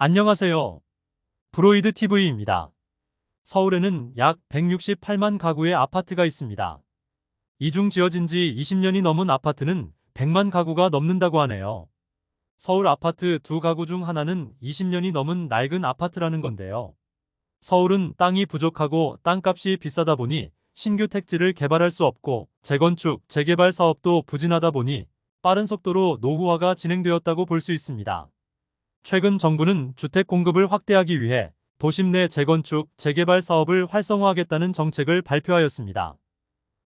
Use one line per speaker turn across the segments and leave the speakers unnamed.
안녕하세요. 브로이드 TV입니다. 서울에는 약 168만 가구의 아파트가 있습니다. 이 중 지어진 지 20년이 넘은 아파트는 100만 가구가 넘는다고 하네요. 서울 아파트 두 가구 중 하나는 20년이 넘은 낡은 아파트라는 건데요. 서울은 땅이 부족하고 땅값이 비싸다 보니 신규 택지를 개발할 수 없고 재건축, 재개발 사업도 부진하다 보니 빠른 속도로 노후화가 진행되었다고 볼 수 있습니다. 최근 정부는 주택 공급을 확대하기 위해 도심 내 재건축, 재개발 사업을 활성화하겠다는 정책을 발표하였습니다.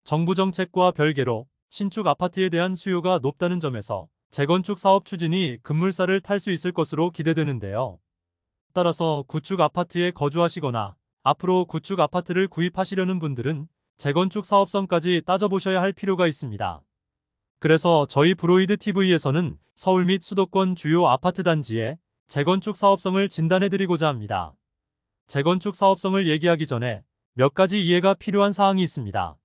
정부 정책과 별개로 신축 아파트에 대한 수요가 높다는 점에서 재건축 사업 추진이 급물살을 탈 수 있을 것으로 기대되는데요. 따라서 구축 아파트에 거주하시거나 앞으로 구축 아파트를 구입하시려는 분들은 재건축 사업성까지 따져보셔야 할 필요가 있습니다. 그래서 저희 브로이드 TV에서는 서울 및 수도권 주요 아파트 단지의 재건축 사업성을 진단해드리고자 합니다. 재건축 사업성을 얘기하기 전에 몇 가지 이해가 필요한 사항이 있습니다.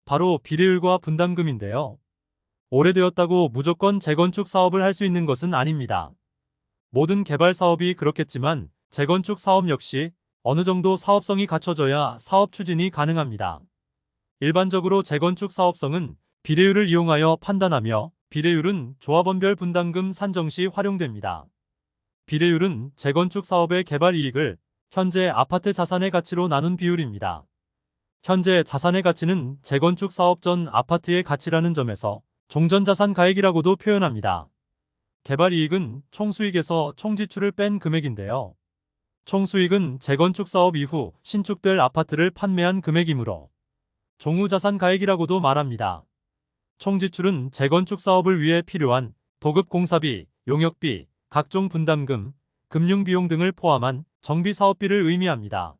바로 비례율과 분담금인데요. 오래되었다고 무조건 재건축 사업을 할 수 있는 것은 아닙니다. 모든 개발 사업이 그렇겠지만 재건축 사업 역시 어느 정도 사업성이 갖춰져야 사업 추진이 가능합니다. 일반적으로 재건축 사업성은 비례율을 이용하여 판단하며 비례율은 조합원별 분담금 산정 시 활용됩니다. 비례율은 재건축 사업의 개발 이익을 현재 아파트 자산의 가치로 나눈 비율입니다. 현재 자산의 가치는 재건축 사업 전 아파트의 가치라는 점에서 종전자산 가액이라고도 표현합니다. 개발 이익은 총수익에서 총지출을 뺀 금액인데요. 총수익은 재건축 사업 이후 신축될 아파트를 판매한 금액이므로 종후자산 가액이라고도 말합니다. 총지출은 재건축 사업을 위해 필요한 도급 공사비, 용역비, 각종 분담금, 금융비용 등을 포함한 정비사업비를 의미합니다.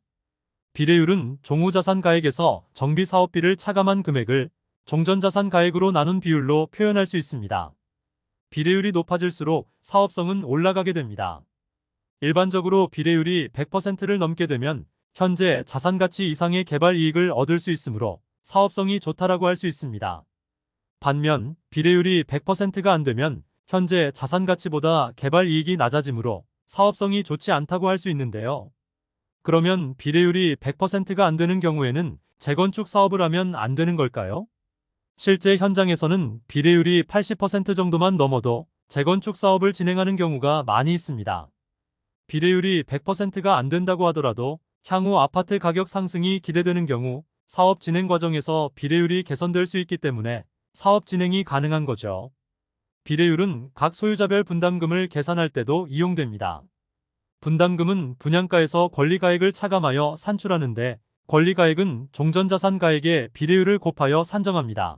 비례율은 종후자산 가액에서 정비사업비를 차감한 금액을 종전자산 가액으로 나눈 비율로 표현할 수 있습니다. 비례율이 높아질수록 사업성은 올라가게 됩니다. 일반적으로 비례율이 100%를 넘게 되면 현재 자산가치 이상의 개발 이익을 얻을 수 있으므로 사업성이 좋다라고 할 수 있습니다. 반면 비례율이 100%가 안 되면 현재 자산가치보다 개발 이익이 낮아지므로 사업성이 좋지 않다고 할 수 있는데요. 그러면 비례율이 100%가 안 되는 경우에는 재건축 사업을 하면 안 되는 걸까요? 실제 현장에서는 비례율이 80% 정도만 넘어도 재건축 사업을 진행하는 경우가 많이 있습니다. 비례율이 100%가 안 된다고 하더라도 향후 아파트 가격 상승이 기대되는 경우 사업 진행 과정에서 비례율이 개선될 수 있기 때문에 사업 진행이 가능한 거죠. 비례율은 각 소유자별 분담금을 계산할 때도 이용됩니다. 분담금은 분양가에서 권리가액을 차감하여 산출하는데 권리가액은 종전자산가액의 비례율을 곱하여 산정합니다.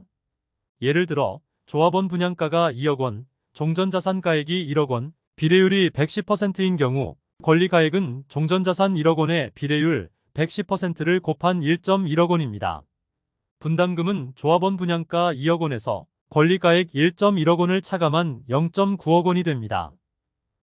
예를 들어 조합원 분양가가 2억 원, 종전자산가액이 1억 원, 비례율이 110%인 경우 권리가액은 종전자산 1억 원의 비례율 110%를 곱한 1.1억 원입니다. 분담금은 조합원 분양가 2억 원에서 권리가액 1.1억 원을 차감한 0.9억 원이 됩니다.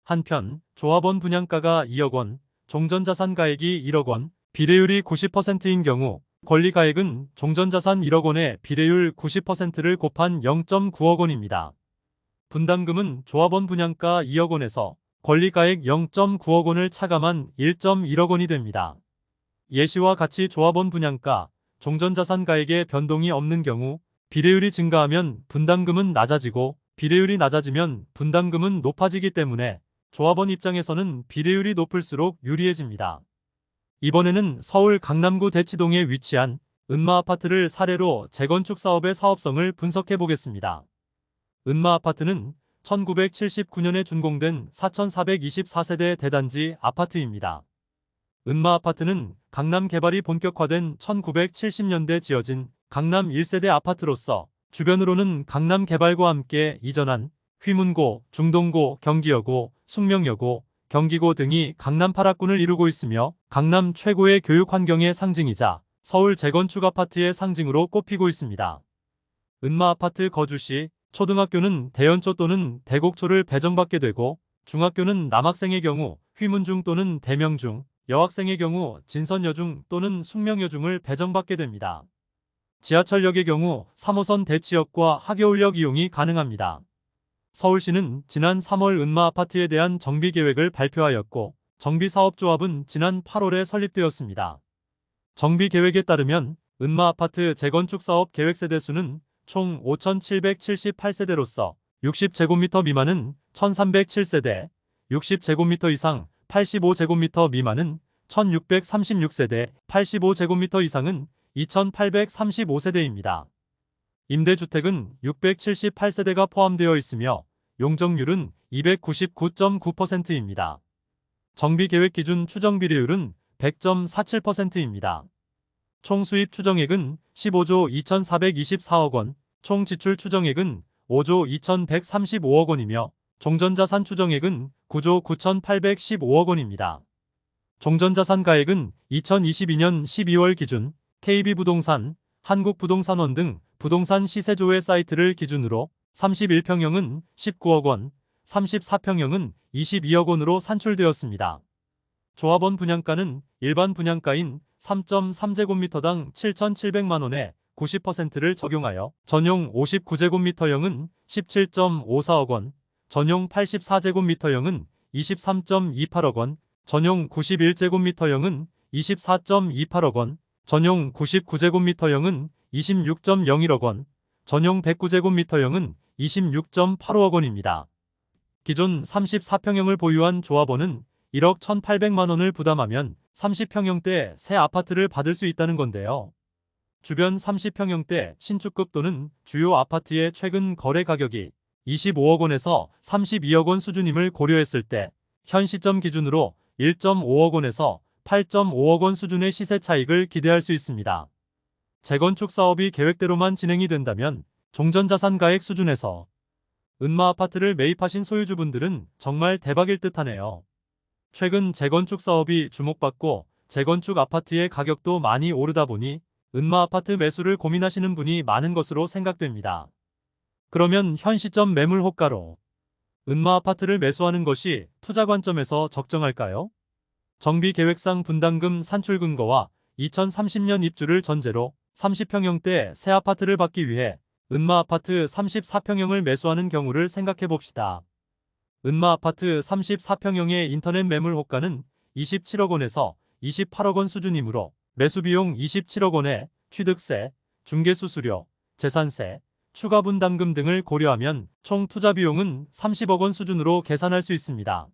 한편 조합원 분양가가 2억 원, 종전자산가액이 1억 원, 비례율이 90%인 경우 권리가액은 종전자산 1억 원의 비례율 90%를 곱한 0.9억 원입니다. 분담금은 조합원 분양가 2억 원에서 권리가액 0.9억 원을 차감한 1.1억 원이 됩니다. 예시와 같이 조합원 분양가, 종전자산가액의 변동이 없는 경우 비례율이 증가하면 분담금은 낮아지고 비례율이 낮아지면 분담금은 높아지기 때문에 조합원 입장에서는 비례율이 높을수록 유리해집니다. 이번에는 서울 강남구 대치동에 위치한 은마아파트를 사례로 재건축 사업의 사업성을 분석해 보겠습니다. 은마아파트는 1979년에 준공된 4,424세대 대단지 아파트입니다. 은마아파트는 강남 개발이 본격화된 1970년대 지어진 강남 1세대 아파트로서 주변으로는 강남 개발과 함께 이전한 휘문고, 중동고, 경기여고, 숙명여고, 경기고 등이 강남 8학군을 이루고 있으며 강남 최고의 교육 환경의 상징이자 서울 재건축 아파트의 상징으로 꼽히고 있습니다. 은마아파트 거주 시 초등학교는 대연초 또는 대곡초를 배정받게 되고 중학교는 남학생의 경우 휘문중 또는 대명중, 여학생의 경우 진선여중 또는 숙명여중을 배정받게 됩니다. 지하철역의 경우 3호선 대치역과 하겨울역 이용이 가능합니다. 서울시는 지난 3월 은마아파트에 대한 정비계획을 발표하였고 정비사업조합은 지난 8월에 설립되었습니다. 정비계획에 따르면 은마아파트 재건축사업 계획세대수는 총 5,778세대로서 60제곱미터 미만은 1,307세대, 60제곱미터 이상 85제곱미터 미만은 1,636세대, 85제곱미터 이상은 2,835세대입니다. 임대주택은 678세대가 포함되어 있으며 용적률은 299.9%입니다. 정비계획 기준 추정비례율은 100.47%입니다. 총 수입 추정액은 15조 2,424억 원, 총 지출 추정액은 5조 2,135억 원이며 종전자산 추정액은 9조 9,815억 원입니다. 종전자산 가액은 2022년 12월 기준 KB부동산, 한국부동산원 등 부동산 시세조회 사이트를 기준으로 31평형은 19억 원, 34평형은 22억 원으로 산출되었습니다. 조합원 분양가는 일반 분양가인 3.3제곱미터당 7,700만 원에 90%를 적용하여 전용 59제곱미터형은 17.54억 원, 전용 84제곱미터형은 23.28억 원, 전용 91제곱미터형은 24.28억 원, 전용 99제곱미터형은 26.01억 원, 전용 109제곱미터형은 26.85억 원입니다. 기존 34평형을 보유한 조합원은 1억 1,800만 원을 부담하면 30평형대 새 아파트를 받을 수 있다는 건데요. 주변 30평형대 신축급 또는 주요 아파트의 최근 거래 가격이 25억 원에서 32억 원 수준임을 고려했을 때 현 시점 기준으로 1.5억 원에서 8.5억 원 수준의 시세 차익을 기대할 수 있습니다. 재건축 사업이 계획대로만 진행이 된다면 종전자산 가액 수준에서 은마아파트를 매입하신 소유주분들은 정말 대박일 듯하네요. 최근 재건축 사업이 주목받고 재건축 아파트의 가격도 많이 오르다 보니 은마아파트 매수를 고민하시는 분이 많은 것으로 생각됩니다. 그러면 현 시점 매물 호가로 은마아파트를 매수하는 것이 투자 관점에서 적정할까요? 정비계획상 분담금 산출 근거와 2030년 입주를 전제로 30평형대 새 아파트를 받기 위해 은마아파트 34평형을 매수하는 경우를 생각해 봅시다. 은마아파트 34평형의 인터넷 매물 호가는 27억 원에서 28억 원 수준이므로 매수비용 27억 원에 취득세, 중개수수료, 재산세, 추가 분담금 등을 고려하면 총 투자 비용은 30억 원 수준으로 계산할 수 있습니다.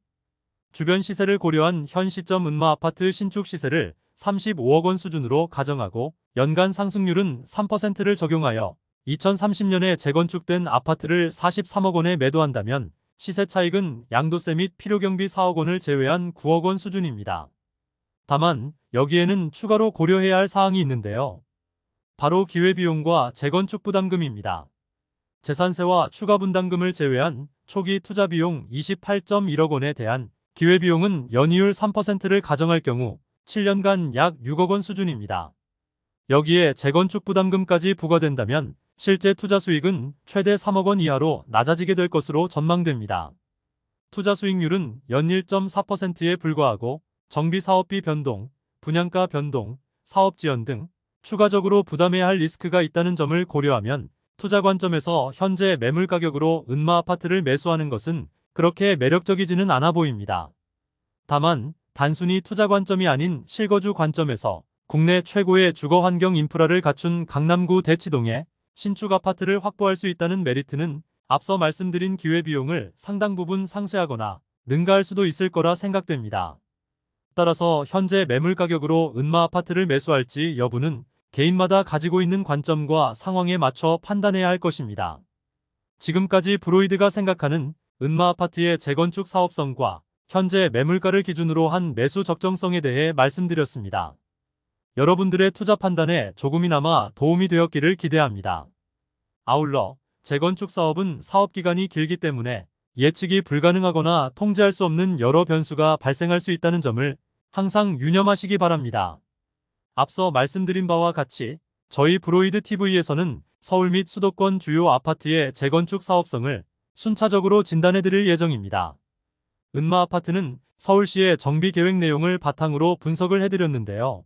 주변 시세를 고려한 현 시점 은마아파트 신축 시세를 35억 원 수준으로 가정하고 연간 상승률은 3%를 적용하여 2030년에 재건축된 아파트를 43억 원에 매도한다면 시세 차익은 양도세 및 필요경비 4억 원을 제외한 9억 원 수준입니다. 다만 여기에는 추가로 고려해야 할 사항이 있는데요. 바로 기회비용과 재건축 부담금입니다. 재산세와 추가 분담금을 제외한 초기 투자 비용 28.1억 원에 대한 기회비용은 연이율 3%를 가정할 경우 7년간 약 6억 원 수준입니다. 여기에 재건축 부담금까지 부과된다면 실제 투자 수익은 최대 3억 원 이하로 낮아지게 될 것으로 전망됩니다. 투자 수익률은 연 1.4%에 불과하고 정비사업비 변동, 분양가 변동, 사업지연 등 추가적으로 부담해야 할 리스크가 있다는 점을 고려하면 투자 관점에서 현재 매물 가격으로 은마아파트를 매수하는 것은 그렇게 매력적이지는 않아 보입니다. 다만 단순히 투자 관점이 아닌 실거주 관점에서 국내 최고의 주거환경 인프라를 갖춘 강남구 대치동에 신축 아파트를 확보할 수 있다는 메리트는 앞서 말씀드린 기회비용을 상당 부분 상쇄하거나 능가할 수도 있을 거라 생각됩니다. 따라서 현재 매물 가격으로 은마아파트를 매수할지 여부는 개인마다 가지고 있는 관점과 상황에 맞춰 판단해야 할 것입니다. 지금까지 브로이드가 생각하는 은마아파트의 재건축 사업성과 현재 매물가를 기준으로 한 매수 적정성에 대해 말씀드렸습니다. 여러분들의 투자 판단에 조금이나마 도움이 되었기를 기대합니다. 아울러 재건축 사업은 사업기간이 길기 때문에 예측이 불가능하거나 통제할 수 없는 여러 변수가 발생할 수 있다는 점을 항상 유념하시기 바랍니다. 앞서 말씀드린 바와 같이 저희 브로이드 TV에서는 서울 및 수도권 주요 아파트의 재건축 사업성을 순차적으로 진단해드릴 예정입니다. 은마아파트는 서울시의 정비계획 내용을 바탕으로 분석을 해드렸는데요.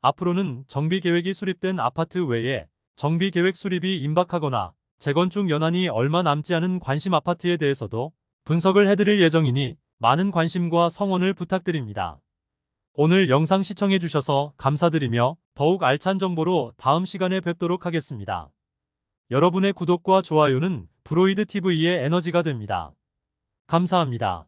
앞으로는 정비계획이 수립된 아파트 외에 정비계획 수립이 임박하거나 재건축 연한이 얼마 남지 않은 관심 아파트에 대해서도 분석을 해드릴 예정이니 많은 관심과 성원을 부탁드립니다. 오늘 영상 시청해주셔서 감사드리며 더욱 알찬 정보로 다음 시간에 뵙도록 하겠습니다. 여러분의 구독과 좋아요는 브로이드 TV의 에너지가 됩니다. 감사합니다.